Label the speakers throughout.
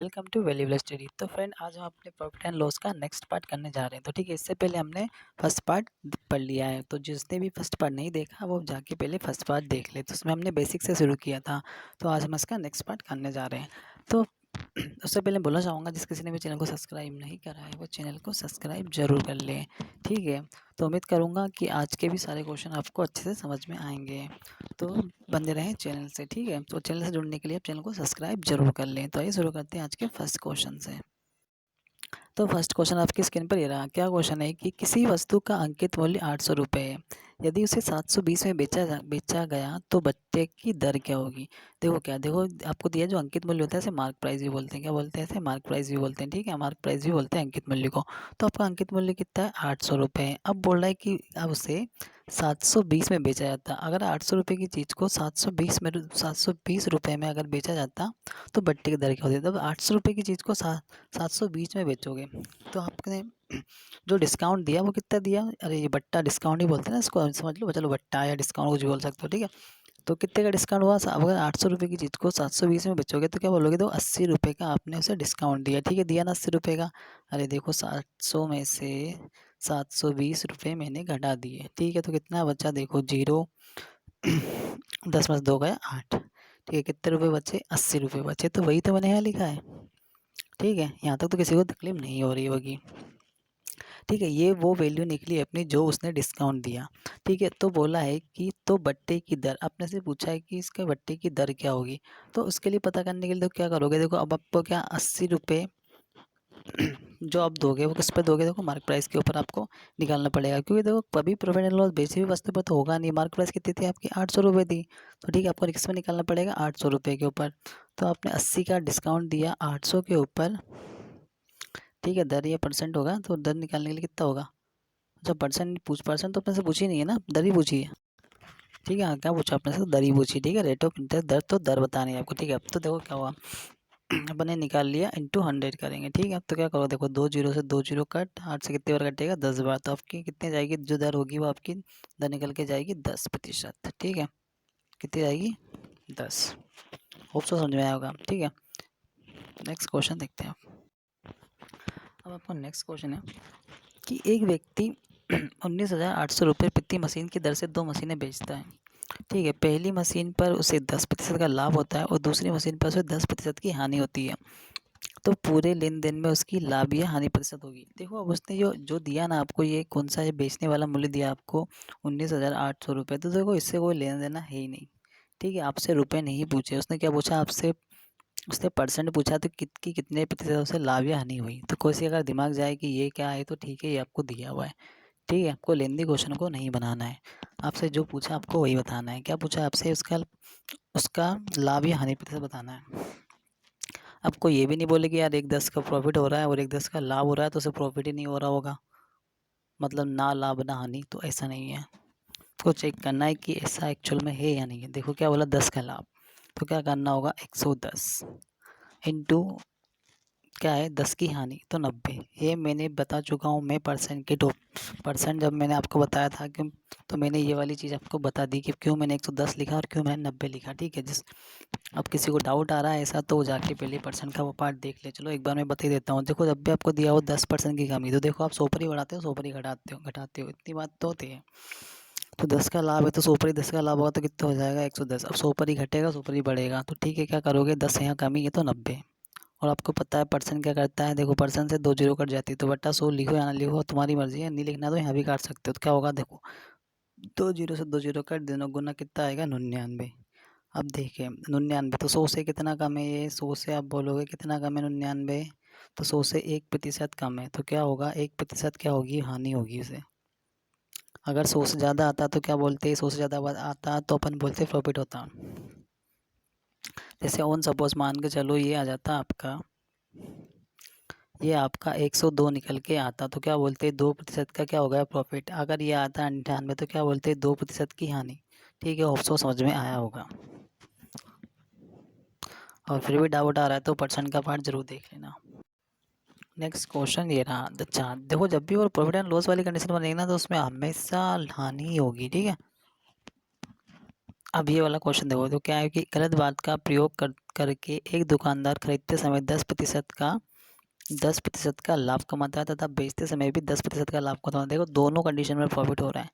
Speaker 1: Welcome to valuable study. तो friend, आज हम अपने प्रॉफिट एंड लॉस का नेक्स्ट पार्ट करने जा रहे हैं। तो ठीक है, इससे पहले हमने फर्स्ट पार्ट पढ़ लिया है। तो जिसने भी फर्स्ट पार्ट नहीं देखा वो जाके पहले फर्स्ट पार्ट देख ले। तो उसमें हमने बेसिक से शुरू किया था। तो आज हम इसका नेक्स्ट पार्ट करने जा रहे हैं। तो उससे पहले बोलना चाहूँगा, जिस किसी ने भी चैनल को सब्सक्राइब नहीं करा है वो चैनल को सब्सक्राइब जरूर कर लें। ठीक है, तो उम्मीद करूँगा कि आज के भी सारे क्वेश्चन आपको अच्छे से समझ में आएंगे। तो बने रहें चैनल से। ठीक है, तो चैनल से जुड़ने के लिए आप चैनल को सब्सक्राइब जरूर कर लें। तो आइए शुरू करते हैं आज के फर्स्ट क्वेश्चन से। तो फर्स्ट क्वेश्चन आपकी स्क्रीन पर ये रहा। क्या क्वेश्चन है कि किसी वस्तु का अंकित मूल्य 800 रुपये है। यदि उसे 720 में बेचा गया तो बट्टे की दर क्या होगी। देखो आपको दिया जो अंकित मूल्य होता है इसे मार्क प्राइस भी बोलते हैं। क्या बोलते हैं इसे? मार्क प्राइस भी बोलते हैं। ठीक है, मार्क प्राइस भी बोलते हैं अंकित मूल्य को। तो आपका अंकित मूल्य कितना है? 800 रुपये। अब बोल रहा है कि अब उसे 720 में बेचा जाता। अगर 800 रुपये की चीज़ को 720 रुपये में अगर बेचा जाता तो बट्टे की दर क्या होती है। तब 800 रुपये की चीज़ को 720 में बेचोगे तो आपने जो डिस्काउंट दिया वो कितना दिया? अरे ये बट्टा डिस्काउंट ही बोलते हैं ना इसको, समझ लो। चलो बट्टा या डिस्काउंट कुछ भी बोल सकते हो। ठीक है, तो कितने का डिस्काउंट हुआ? अगर 800 रुपये की चीज़ को 720 में बेचोगे तो क्या बोलोगे? तो 80 रुपये का आपने उसे डिस्काउंट दिया। ठीक है, दिया ना 80 रुपये का। अरे देखो, 700 में से 720 रुपये मैंने घटा दिए। ठीक है, तो कितना बचा? देखो जीरो 10 में से 2 गया 8। ठीक है, कितने रुपये बचे? 80 रुपये बचे। तो वही तो मैंने यहाँ लिखा है। ठीक है, यहाँ तक तो किसी को तकलीफ नहीं हो रही होगी। ठीक है, ये वो वैल्यू निकली अपनी जो उसने डिस्काउंट दिया। ठीक है, तो बोला है कि तो बट्टे की दर, आपने से पूछा है कि इसके बट्टे की दर क्या होगी। तो उसके लिए पता करने के लिए तो क्या करोगे? देखो, अब आपको क्या 80 रुपये जो आप दोगे वो किस पे दोगे? देखो, मार्क प्राइस के ऊपर आपको निकालना पड़ेगा, क्योंकि देखो कभी प्रॉफिट एंड लॉस बेची हुई वस्तु पर तो होगा नहीं। मार्क प्राइस कितनी थी आपकी? 800 रुपये थी। तो ठीक है, आपको किस में निकालना पड़ेगा? 800 रुपये के ऊपर। तो आपने 80 का डिस्काउंट दिया 800 के ऊपर। ठीक है, दर या परसेंट होगा, तो दर निकालने के लिए कितना होगा? अच्छा, परसेंट तो अपने से पूछी नहीं है ना, दर ही पूछी है। ठीक है, हाँ, क्या पूछा अपने से? दर ही पूछी। ठीक है, रेट ऑफ इंटरेस्ट दर, तो दर बतानी है आपको। ठीक है, अब तो देखो क्या हुआ, अपने निकाल लिया, इंटू 100 करेंगे। ठीक है, अब तो क्या करो, देखो 2 जीरो से 2 जीरो कट, 8 से कितने बार कटेगा? 10 बार। तो आपकी कितनी जाएगी जो दर होगी? वो आपकी दर निकल के जाएगी 10%। ठीक है, कितनी जाएगी? 10। होप सो समझ में आया होगा। ठीक है, नेक्स्ट क्वेश्चन देखते हैं आप। अब आपका नेक्स्ट क्वेश्चन है कि एक व्यक्ति 19,800 रुपये प्रति मशीन की दर से 2 मशीनें बेचता है। ठीक है, पहली मशीन पर उसे 10% का लाभ होता है और दूसरी मशीन पर उसे 10% की हानि होती है। तो पूरे लेन देन में उसकी लाभ या हानि प्रतिशत होगी। देखो, अब उसने जो जो दिया ना आपको, ये कौन सा है? बेचने वाला मूल्य दिया आपको 19,800 रुपये। तो देखो, इससे कोई लेना देना है ही नहीं। ठीक है, आपसे रुपए नहीं पूछे उसने। क्या पूछा आपसे? उसने परसेंट पूछा। तो कितने प्रतिशत उसे लाभ या हानि हुई। तो कोई सी अगर दिमाग जाए कि ये क्या है, तो ठीक है, ये आपको दिया हुआ है। ठीक है, आपको लेंदी क्वेश्चन को नहीं बनाना है। आपसे जो पूछा आपको वही बताना है। क्या पूछा आपसे? उसका उसका लाभ या हानि प्रतिशत बताना है। आपको ये भी नहीं बोले कि यार 1/10 का प्रॉफिट हो रहा है और 1/10 का लाभ हो रहा है, तो उसे प्रॉफिट ही नहीं हो रहा होगा, मतलब ना लाभ ना हानि। तो ऐसा नहीं है, आपको चेक करना है कि ऐसा एक्चुअल में है या नहीं है। देखो, क्या बोला? 10 का लाभ, तो क्या करना होगा? 110 इंटू क्या है? 10 की हानि, तो 90। ये मैंने बता चुका हूँ मैं परसेंट के टॉप परसेंट, जब मैंने आपको बताया था कि, तो मैंने ये वाली चीज़ आपको बता दी कि क्यों मैंने 110 लिखा और क्यों मैंने 90 लिखा। ठीक है, अब किसी को डाउट आ रहा है ऐसा, तो जाके पहले परसेंट का वो पार्ट देख ले। चलो एक बार मैं बता ही देता हूँ। देखो, जब भी आपको दिया हो 10% की कमी, तो देखो आप 100 पर ही बढ़ाते हो, 100 पर ही घटाते हो, इतनी बात तो होती है। तो 10 का लाभ है तो 100 पर ही 10 का लाभ होगा, तो कितना हो जाएगा? 110। अब 100 पर ही घटेगा, 100 पर ही बढ़ेगा। तो ठीक है, क्या करोगे? 10 यहाँ कमी है तो 90। और आपको पता है परसेंट क्या करता है? देखो, परसेंट से 2 जीरो कट जाती है, तो बट्टा 100 लिखो या ना लिखो, तुम्हारी मर्जी है। नहीं लिखना तो यहाँ भी काट सकते हो। तो क्या होगा? देखो, 2 जीरो से 2 जीरो कट देना, गुना कितना आएगा? 99। अब देखिए 99, तो 100 से कितना कम है? ये 100 से आप बोलोगे कितना कम है? 99। तो 100 से 1% कम है, तो क्या होगा? 1% क्या होगी? हानि होगी उसे। अगर 100 से ज़्यादा आता तो क्या बोलते हैं? 100 से ज़्यादा आता तो अपन बोलते प्रॉफिट होता। जैसे ऑन सपोज मान के चलो ये आ जाता आपका, ये आपका 102 निकल के आता, तो क्या बोलते हैं? 2% का क्या हो गया? प्रॉफिट। अगर ये आता 98, तो क्या बोलते हैं? 2% की हानि। ठीक है, होप सो समझ में आया होगा। और फिर भी डाउट आ रहा है तो परसेंट का पार्ट जरूर देख लेना। नेक्स्ट क्वेश्चन ये रहा। अच्छा, देखो, जब भी वो प्रॉफिट एंड लॉस वाली कंडीशन बनेगी ना, तो उसमें हमेशा हानि ही होगी। ठीक है, अब ये वाला क्वेश्चन देखो, तो क्या है कि गलत बात का प्रयोग करके एक दुकानदार खरीदते समय 10% का लाभ कमाता है तथा बेचते समय भी 10% का लाभ कमाता है। देखो दोनों कंडीशन में प्रॉफिट हो रहा है,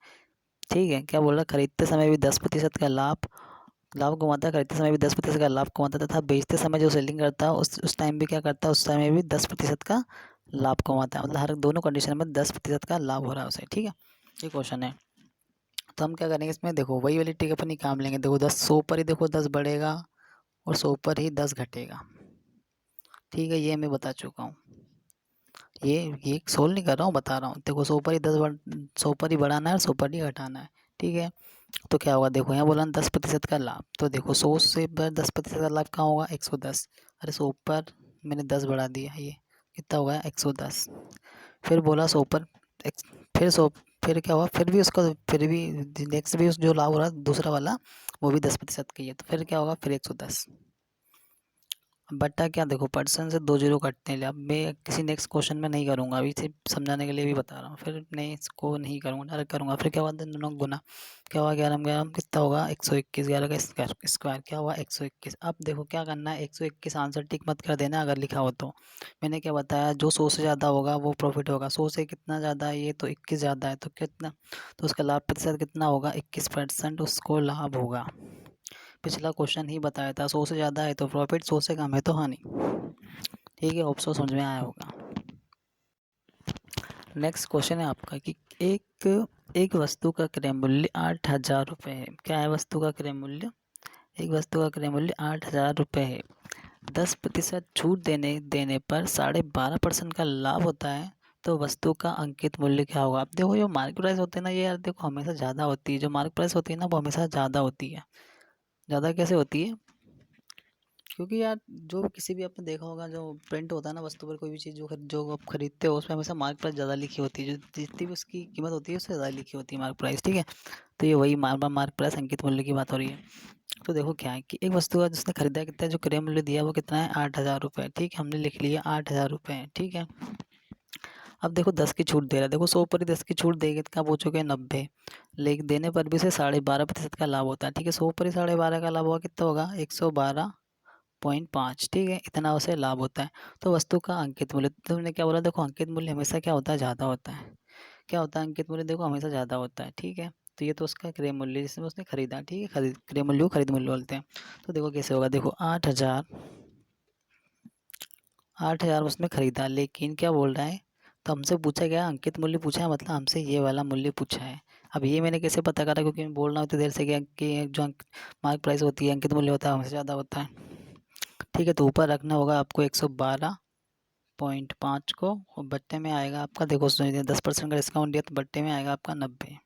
Speaker 1: ठीक है। क्या बोल रहा है, खरीदते समय भी 10% का लाभ लाभ कमाता है, खरीदते समय भी 10% का लाभ कमाता है तथा बेचते समय जो सेलिंग करता है उस टाइम भी क्या करता है, उस समय भी 10% का लाभ कमाता है। मतलब हर दोनों कंडीशन में 10% का लाभ हो रहा है उसे, ठीक है। ये क्वेश्चन है। तो हम क्या करेंगे इसमें, देखो वही वाली ट्रिक अपन ही काम लेंगे। देखो 100 पर ही देखो 10 बढ़ेगा और 100 पर ही 10 घटेगा, ठीक है। ये मैं बता चुका हूँ, ये सोल्व नहीं कर रहा हूँ, बता रहा हूँ। देखो 100 पर ही 100 पर ही बढ़ाना है और 100 पर ही घटाना है, ठीक है। तो क्या होगा, देखो यहाँ बोला 10% का लाभ, तो देखो 100 से 10% का लाभ कहाँ होगा, 110। अरे 100 पर मैंने 10 बढ़ा दिया, ये कितना होगा 110। फिर बोला 100 पर फिर 100, फिर क्या हुआ, फिर भी उसका फिर भी नेक्स्ट भी जो लाभ हो रहा है दूसरा वाला वो भी 10% का ही है, तो फिर क्या होगा, फिर 110 बटा क्या, देखो परसेंट से 2 जीरो कटने लगे। अब मैं किसी नेक्स्ट क्वेश्चन में नहीं करूँगा, अभी सिर्फ समझाने के लिए भी बता रहा हूँ। फिर नहीं, इसको नहीं करूँगा, डायरेक्ट करूँगा। फिर क्या हुआ, दोनों गुना, क्या हुआ 11 में 11 कितना होगा 121, 11 का स्क्वायर क्या हुआ 121। अब देखो क्या करना है, 121 आंसर टिक मत कर देना अगर लिखा हो तो। मैंने क्या बताया, जो 100 से ज़्यादा होगा वो प्रॉफिट होगा। 100 से कितना ज़्यादा है, ये तो 21 ज़्यादा है, तो कितना, तो उसका लाभ प्रतिशत कितना होगा, 21% उसको लाभ होगा। पिछला क्वेश्चन ही बताया था, 100 से ज़्यादा है तो प्रॉफिट, 100 से कम है तो हानि, ठीक है। होप सो समझ में आया होगा। नेक्स्ट क्वेश्चन है आपका कि एक वस्तु का क्रय मूल्य 8,000 रुपये है। क्या है वस्तु का क्रय मूल्य, एक वस्तु का क्रय मूल्य 8,000 रुपये है। 10% छूट देने पर 12.5% का लाभ होता है, तो वस्तु का अंकित मूल्य क्या होगा। अब देखो जो मार्केट प्राइस होती है ना, ये यार देखो हमेशा ज़्यादा होती है। जो मार्केट प्राइस होती है ना वो हमेशा ज़्यादा होती है। ज़्यादा कैसे होती है, क्योंकि यार जो किसी भी आपने देखा होगा, जो प्रिंट होता है ना वस्तु पर, कोई भी चीज़ जो आप खरीदते हो उसमें हमेशा मार्क प्राइस ज़्यादा लिखी होती है। जो जितनी भी उसकी कीमत होती है उससे ज़्यादा लिखी होती है मार्क प्राइस, ठीक है। तो ये वही मार्क प्राइस अंकित मूल्य की बात हो रही है। तो देखो क्या है कि एक वस्तु का जिसने खरीदा कितना है, जो क्रय मूल्य दिया वो कितना है 8,000 रुपये, ठीक है। हमने लिख लिया 8,000 रुपये है, ठीक है। अब देखो 10 की छूट दे रहा है, देखो 100 पर ही 10 की छूट देगी तो क्या पूछोगे 90, लेकिन देने पर भी उसे 12.5% का लाभ होता है, ठीक है। 100 पर ही 12.5 का लाभ होगा, कितना होगा 112.5, ठीक है। इतना उसे लाभ होता है। तो वस्तु का अंकित मूल्य, तुमने क्या बोला, देखो अंकित मूल्य हमेशा क्या होता है, ज़्यादा होता है। क्या होता है अंकित मूल्य, देखो हमेशा ज़्यादा होता है, ठीक है। तो ये तो उसका क्रय मूल्य जिसमें उसने खरीदा, ठीक है। खरीद क्रय मूल्य को खरीद मूल्य बोलते हैं। तो देखो कैसे होगा, देखो 8,000 उसने खरीदा, लेकिन क्या बोल रहा है, तो हमसे पूछा गया अंकित मूल्य पूछा है, मतलब हमसे ये वाला मूल्य पूछा है। अब ये मैंने कैसे पता करा, क्योंकि मैं बोल रहा हूँ इतनी देर से कि जो मार्क प्राइस होती है अंकित मूल्य होता है हमसे ज़्यादा होता है, ठीक है। तो ऊपर रखना होगा आपको 112.5 को, और बट्टे में आएगा आपका, देखो 10% का डिस्काउंट दिया तो बट्टे में आएगा आपका 90,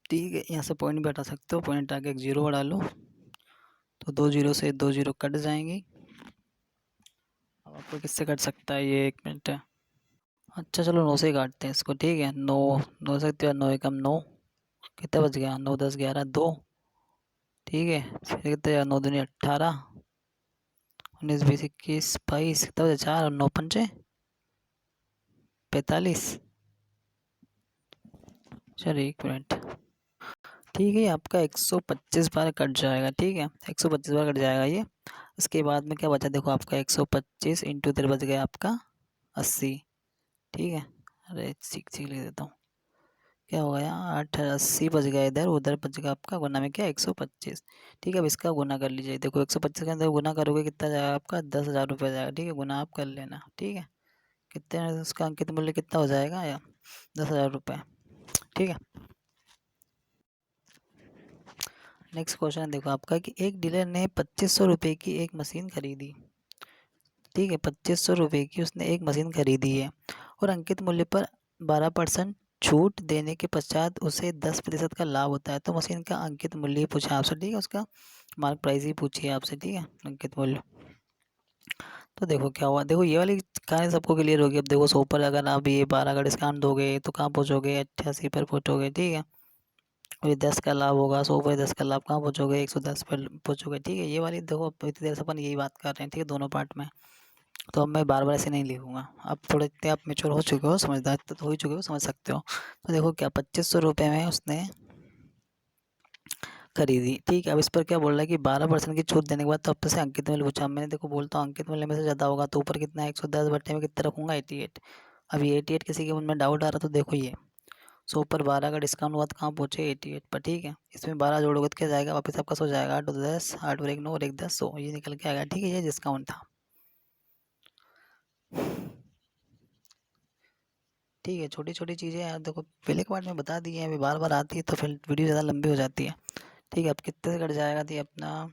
Speaker 1: ठीक है। यहाँ से पॉइंट भी हटा सकते हो, पॉइंट आके एक जीरो बढ़ा लो, तो 2 जीरो से 2 जीरो कट जाएंगी। अब आपको किससे कट सकता है ये, 1 मिनट है। अच्छा चलो 9 से ही काटते हैं इसको, ठीक है। 9, 9 से 9 एकम 9, कितना बच गया, 9 10 11 2, ठीक है। फिर कितने, 9 दूनी 18, 19 20 21 22, कितना बचा 4 और 9 पंचे 45। चलिए 1 मिनट, ठीक है। आपका 125 बार कट जाएगा, ठीक है। 125 बार कट जाएगा ये। इसके बाद में क्या बचा, देखो आपका 125 इंटू इधर बच गया आपका 80, ठीक है। अरे सीख सीख लिख देता हूँ, क्या हो गया 880 बच गया इधर, उधर बच गया आपका गुना में क्या 125, ठीक है। अब इसका गुना कर लीजिए, देखो 125 के अंदर गुना करोगे कितना जाएगा आपका 10,000 रुपये जाएगा, ठीक है। गुना आप कर लेना, ठीक है। कितने उसका अंकित मूल्य कितना हो जाएगा या 10,000 रुपये, ठीक है। नेक्स्ट क्वेश्चन देखो आपका कि एक डीलर ने 2500 रुपये की एक मशीन खरीदी, ठीक है। 2500 रुपये की उसने एक मशीन खरीदी है और अंकित मूल्य पर 12% छूट देने के पश्चात उसे 10% का लाभ होता है, तो मशीन का अंकित मूल्य ही पूछा आपसे, ठीक है। उसका मार्क प्राइस ही पूछी है आपसे, ठीक है, अंकित मूल्य। तो देखो क्या हुआ, देखो ये वाली कहानी सबको क्लियर होगी। अब देखो 100 पर अगर आप ये 12 का डिस्काउंट दोगे तो कहाँ पहुँचोगे, 88 पर पहुँचोगे, ठीक है। और ये 10 का लाभ होगा, 100 पर 10 का लाभ कहाँ पहुँचोगे, 110 पर पहुँचोगे, ठीक है। ये वाली देखो अब इतनी देर से अपन यही बात कर रहे हैं, ठीक है, दोनों पार्ट में। तो अब मैं बार बार ऐसे नहीं लिखूंगा, अब थोड़े इतने आप मेच्योर हो चुके हो, समझदार तो हो ही चुके हो, समझ सकते हो। तो देखो क्या 2500 रुपये में उसने खरीदी, ठीक है। अब इस पर क्या बोल रहा है कि 12% की छूट देने के बाद तो अब से अंकित मूल्य पूछा। मैंने देखो बोलता हूँ अंकित मूल्य में से ज़्यादा होगा तो ऊपर कितना है 110 बट्टे में कितना रखूँगा 88। अब ये 88 किसी के मन में डाउट आ रहा तो देखो ये 100 पर 12 का डिस्काउंट हुआ तो कहाँ पहुँचे 88 पर, ठीक है। इसमें 12 जोड़ोगे तो क्या जाएगा वापस आपका 100 जाएगा, 8 और 10, 8 और 1 9 और 1 10 100, ये निकल के आएगा, ठीक है। ये डिस्काउंट था, ठीक है। छोटी छोटी चीज़ें यार देखो पहले के पार्ट में बता दी है, अभी बार बार आती है तो फिर वीडियो ज़्यादा लंबी हो जाती है, ठीक है। अब कितने से कट जाएगा थी अपना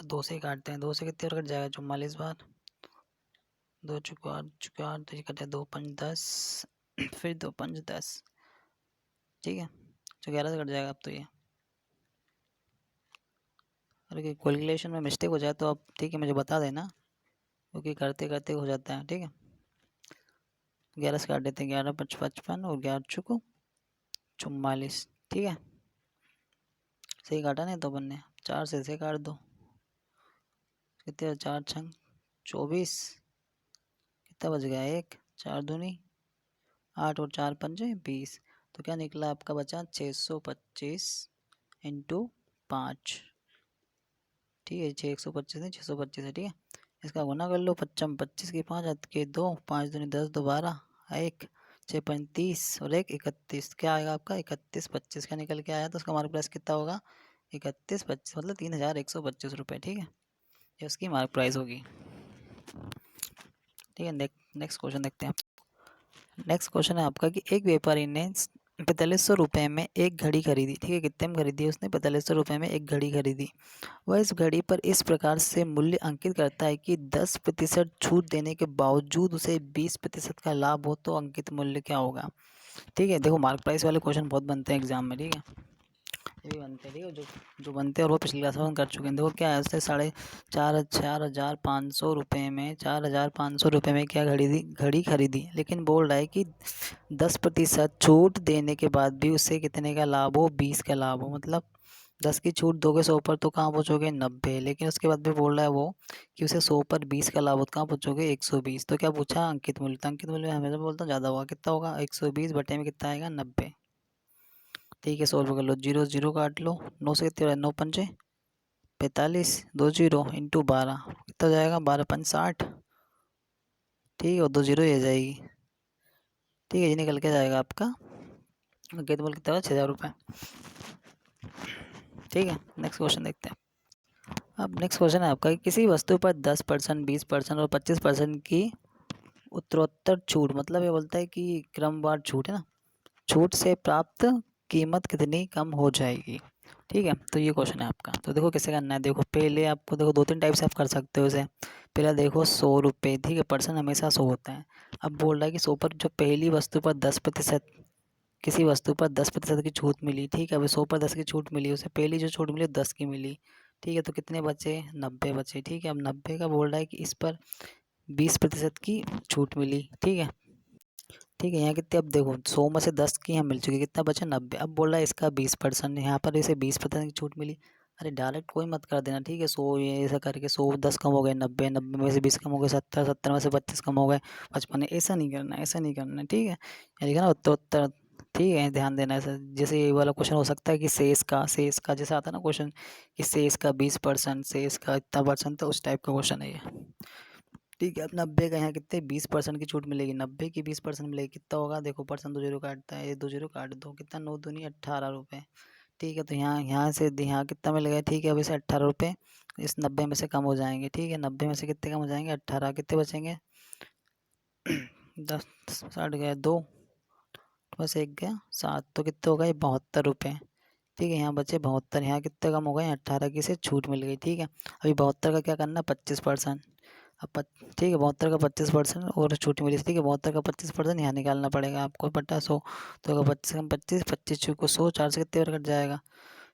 Speaker 1: 2 से ही काटते हैं, 2 से कितने और कट जाएगा 44 बार, 2 चुका 8 चुका 8 तो ये कटे 2 5 10 फिर 2 5 10, ठीक है। तो 11 से कट जाएगा अब तो ये। अरे कैलकुलेशन में मिस्टेक हो जाए तो आप ठीक है मुझे बता देना, क्योंकि करते करते हो जाता है, ठीक है। 11 से काट देते हैं, 11 5 55 और 11 चुको 44, ठीक है। सही काटा नहीं तो अपन ने, 4 से इसे काट दो, कितने 4 छंग 24, कितना बच गया 1, 4 दूनी 8 और 4 पंजे 20, तो क्या निकला आपका बचा 625 इंटू 5, ठीक है। 625 नहीं 625 है, ठीक है। इसका गुना कर लो, 25 25 की 5 हाथ के 2, 5 दूनी 10 2 12, 1 6 35 और 1 31, क्या आएगा आपका 31 25 का निकल के आया, तो उसका मार्क प्राइस कितना होगा 31 25 मतलब 3125 रुपये, ठीक है। ये उसकी मार्क प्राइस होगी, ठीक है। नेक्स्ट क्वेश्चन देखते हैं। नेक्स्ट क्वेश्चन है आपका कि एक व्यापारी ने 4500 रुपये में एक घड़ी खरीदी, ठीक है। कितने में खरीदी उसने 4500 रुपये में एक घड़ी खरीदी। वह इस घड़ी पर इस प्रकार से मूल्य अंकित करता है कि 10% छूट देने के बावजूद उसे 20% का लाभ हो, तो अंकित मूल्य क्या होगा, ठीक है। देखो मार्क प्राइस वाले क्वेश्चन बहुत बनते हैं एग्जाम में, ठीक है। ये भी बनते हैं, ठीक है। जो जो बनते हैं और वो पिछली क्लास में कर चुके हैं। देखो क्या है उससे 4,500 रुपये में 4,500 रुपये में क्या घड़ी खरीदी, लेकिन बोल रहा है कि 10% छूट देने के बाद भी उससे कितने का लाभ हो 20 का लाभ हो, मतलब 10 की छूट दोगे 100 पर तो कहाँ पहुँचोगे 90, लेकिन उसके बाद भी बोल रहा है वो कि उसे 100 पर 20 का लाभ हो तो कहाँ पहुँचोगे 120। तो क्या पूछा अंकित मूल्य, तो अंकित मूल्य हमेशा बोलता हूँ ज़्यादा होगा, कितना होगा 120 बटे में कितना आएगा 90, ठीक है। 100 कर लो, जीरो जीरो काट लो, 9 से कितने 9 पंजे 45, 2 जीरो इंटू 12 कितना जाएगा 12 5 60, ठीक है। और 2 जीरो ये जाएगी, ठीक है। ये निकल के जाएगा आपका अंकित मूल्य कितना 6,000 रुपये, ठीक है। नेक्स्ट क्वेश्चन देखते हैं। अब नेक्स्ट क्वेश्चन है आपका कि किसी वस्तु पर 10% 20% और 25% की उत्तरोत्तर छूट, मतलब ये बोलता है कि क्रमवार छूट है ना, छूट से प्राप्त कीमत कितनी कम हो जाएगी, ठीक है। तो ये क्वेश्चन है आपका। तो देखो कैसे करना है, देखो पहले आपको देखो 2 3 टाइप से आप कर सकते हो इसे। पहला देखो 100 रुपये, ठीक है। परसेंट हमेशा 100 होता है। अब बोल रहा है कि 100 पर जो पहली वस्तु पर 10%, किसी वस्तु पर 10% की छूट मिली, ठीक है। अभी 100 पर 10 की छूट मिली, उसे पहली जो छूट मिली 10 की मिली, ठीक है। तो कितने बचे 90 बचे, ठीक है। अब 90 का बोल रहा है कि इस पर 20% की छूट मिली, ठीक है, ठीक है। यहाँ कितने अब देखो 100 में से 10 की यहाँ मिल चुकी है, कितना बचा 90। अब बोल रहा है इसका 20%, यहाँ पर इसे 20% की छूट मिली। अरे डायरेक्ट कोई मत कर देना, ठीक है। 100 ये ऐसा करके 100 10 कम हो गए 90, 90 में से 20 कम हो गए 70, 70 में से 25 कम हो गए 55, ऐसा नहीं करना, ऐसा नहीं करना, ठीक है। ये लिखा ना उत्तर उत्तर, ठीक है। ध्यान देना ऐसा, जैसे ये वाला क्वेश्चन हो सकता है कि शेष का जैसा आता है ना क्वेश्चन कि शेष का 20%, शेष का इतना परसेंट, तो उस टाइप का क्वेश्चन है ये, ठीक है। अब 90 का यहाँ कितने 20% की छूट मिलेगी, 90 की 20% मिलेगी, कितना होगा देखो परसेंट 2 जीरो काटता है, ये 2 जीरो काट दो, कितना 9 दूनी 18 रुपये, ठीक है। तो यहाँ यहाँ से यहाँ कितना मिल गया, ठीक है। अब इसे 18 रुपये इस 90 में से कम हो जाएंगे, ठीक है। 90 में से कितने कम हो जाएंगे 18, कितने बचेंगे 10 60 गए 2 बस 1 गया 7, तो कितने हो गए 72 रुपये, ठीक है। यहाँ बचे 72, यहाँ कितने कम हो गए 18 की से छूट मिल गई, ठीक है। अभी 72 का क्या करना 25%, अब ठीक है 72 का 25% और छूट मिली, ठीक है। 72 का 25% यहाँ निकालना पड़ेगा आपको, बटा 100, तो अगर 25 कम 25, 25 चूको 100, 4 से कितने बार कट जाएगा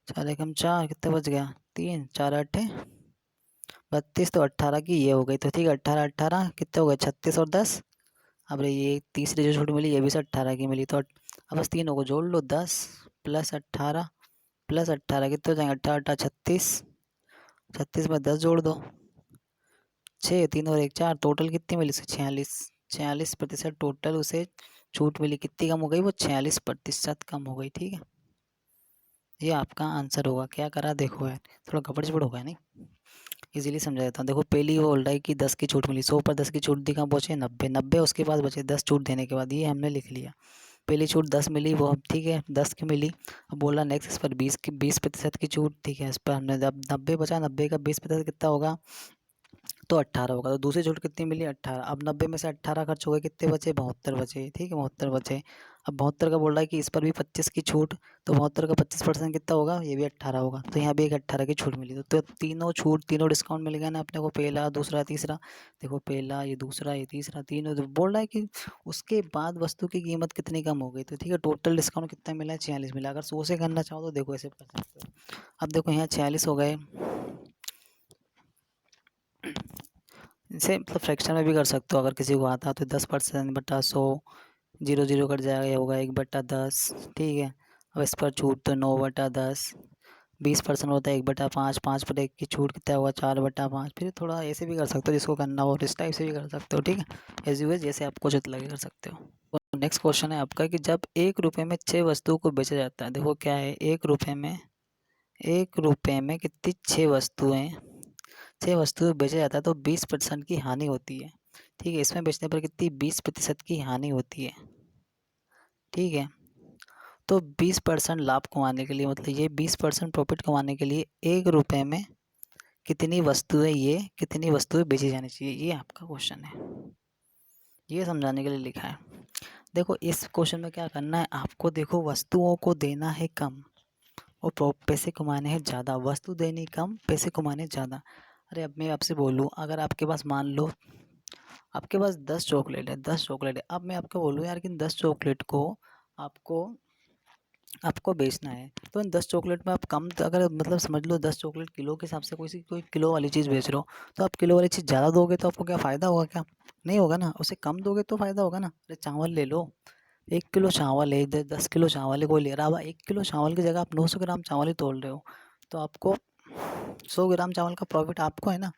Speaker 1: 4 एकम 4, कितने बच गया 3, 4 8 32, तो 18 की ये हो गई, तो ठीक है। 18 18 कितने हो गए 36 और 10, अब ये तीसरी जो छूट मिली ये भी से 18 की मिली, तो अब बस तीनों को जोड़ लो 10 प्लस 18 प्लस 18 कितने हो जाएंगे 18 18 36, 36 में 10 जोड़ दो 6 3 और 1 4, टोटल कितनी मिली 46, 46% टोटल उसे छूट मिली, कितनी कम हो गई, वो 46% कम हो गई। ठीक है, ये आपका आंसर होगा। क्या करा देखो यार, थोड़ा गड़बड़ हो गया नहीं, इजीली समझा देता हूँ। देखो पहली वो बोल रहा है कि 10 की छूट मिली, 100 पर 10 की छूट दी, कहाँ पहुँचे 90, 90 उसके बाद बचे 10 छूट देने के बाद, ये हमने लिख लिया। पहली छूट 10 मिली, वो अब ठीक है 10 की मिली। अब बोला नेक्स्ट इस पर 20% की छूट, ठीक है इस पर हमने जब 90 बचा, 90 का 20% कितना होगा, तो 18 होगा। तो दूसरी छूट कितनी मिली, 18। अब 90 में से 18 खर्च हो गए, कितने बचे, 72 बचे। ठीक है 72 बचे। अब 72 का बोल रहा है कि इस पर भी 25 की छूट, तो 72 का 25% कितना होगा, ये भी 18 होगा। तो यहाँ भी एक 18 की छूट मिली। तो तीनों छूट, तीनों डिस्काउंट मिल गया ना अपने को, पहला दूसरा तीसरा। देखो पहला, ये दूसरा, ये तीसरा, तीनों। तो बोल रहा है कि उसके बाद वस्तु की कीमत कितनी कम हो गई। तो ठीक है, टोटल डिस्काउंट कितना मिला है, 46 मिला। अगर 100 से करना चाहो तो देखो ऐसे कर सकते हो। अब देखो यहाँ 46 हो गए, इसे मतलब फ्रैक्शन में भी कर सकते हो अगर किसी को आता है तो। 10% बटा 100, 0 0 कट जाएगा, ये होगा 1/10। ठीक है, अब इस पर छूट तो 9/10। 20% होता है 1/5, 5 पर 1 की छूट कितना होगा, 4/5। फिर थोड़ा ऐसे भी कर सकते हो जिसको करना हो, इस टाइप से भी कर सकते हो। ठीक है, एज यूज जैसे आपको उचित लगे कर सकते हो। तो नेक्स्ट क्वेश्चन है आपका कि जब 1 रुपये में 6 वस्तुओं को बेचा जाता है। देखो क्या है, 1 रुपये में कितनी 6 वस्तुएं, 6 वस्तुएं बेचा जाता है तो 20% की हानि होती है। ठीक है, इसमें बेचने पर कितनी, 20% की हानि होती है। ठीक है, तो 20% लाभ कमाने के लिए, मतलब ये 20% प्रॉफिट कमाने के लिए 1 रुपये में कितनी वस्तुएं बेची जानी चाहिए, ये आपका क्वेश्चन है। ये समझाने के लिए लिखा है। देखो इस क्वेश्चन में क्या करना है आपको, देखो वस्तुओं को देना है कम और पैसे कमाने हैं ज़्यादा। वस्तु देनी कम, पैसे कमाने ज़्यादा। अरे अब मैं आपसे बोलूँ, अगर आपके पास मान लो आपके पास 10 चॉकलेट है, 10 चॉकलेट है। अब मैं आपको बोलूँ यार कि इन 10 चॉकलेट को आपको आपको बेचना है, तो इन 10 चॉकलेट में आप कम, तो अगर मतलब समझ लो 10 चॉकलेट किलो के हिसाब से कोई किलो वाली चीज़ बेच रहे हो, तो आप किलो वाली चीज़ ज़्यादा दोगे तो आपको क्या फ़ायदा होगा, क्या नहीं होगा ना। उसे कम दोगे तो फ़ायदा होगा ना। अरे चावल ले लो, 1 किलो चावल है, 10 किलो चावल है, कोई ले रहा है। 1 किलो चावल की जगह आप 900 ग्राम चावल ही तोल रहे हो, तो आपको 100 ग्राम चावल का प्रॉफिट आपको है ना।